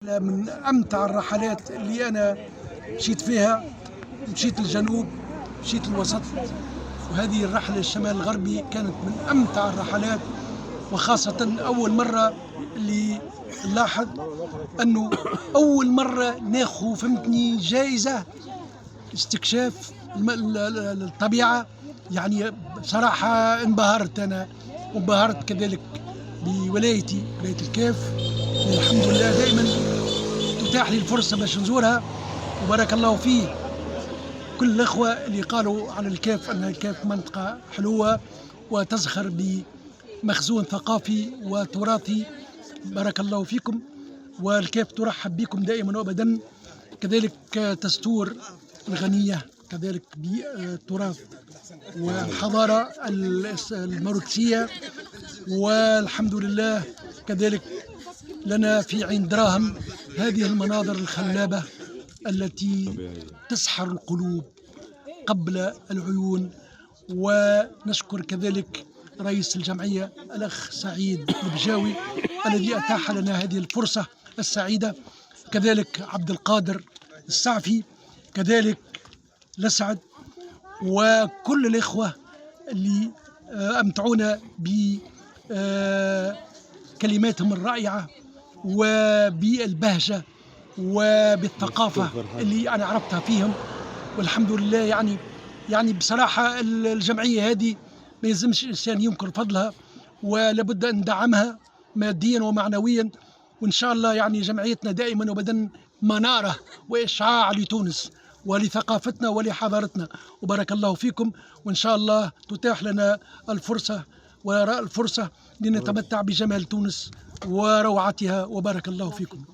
من أمتع الرحلات اللي أنا مشيت فيها. مشيت للجنوب، مشيت للوسط، وهذه الرحلة الشمال الغربي كانت من أمتع الرحلات، وخاصة أول مرة اللي نلاحظ أنه أول مرة ناخذ فهمتني جائزة استكشاف الطبيعة. يعني بصراحة انبهرت أنا، وانبهرت كذلك بولايتي، ولاية الكاف. الحمد لله دائما تتاح لي الفرصة باش نزورها، وبارك الله فيه كل الأخوة اللي قالوا على الكاف أن الكاف منطقة حلوة وتزخر بمخزون ثقافي وتراثي. بارك الله فيكم، والكاف ترحب بكم دائما وأبدا. كذلك تستور الغنية كذلك بالتراث والحضارة الموروثية، والحمد لله كذلك لنا في عين دراهم هذه المناظر الخلابة التي تسحر القلوب قبل العيون. ونشكر كذلك رئيس الجمعية الأخ سعيد البجاوي الذي أتاح لنا هذه الفرصة السعيدة، كذلك عبد القادر السعفي، كذلك لسعد، وكل الإخوة اللي أمتعونا بكلماتهم الرائعة وبالبهجة وبالثقافة اللي أنا عرفتها فيهم. والحمد لله يعني بصراحة الجمعية هذه ما يلزمش الإنسان ينكر فضلها، ولابد أن ندعمها ماديا ومعنويا. وإن شاء الله يعني جمعيتنا دائما وبدا منارة وإشعاع لتونس ولثقافتنا ولحضارتنا. وبارك الله فيكم، وإن شاء الله تتاح لنا الفرصة وراء الفرصة لنتمتع بجمال تونس وروعتها. وبارك الله فيكم.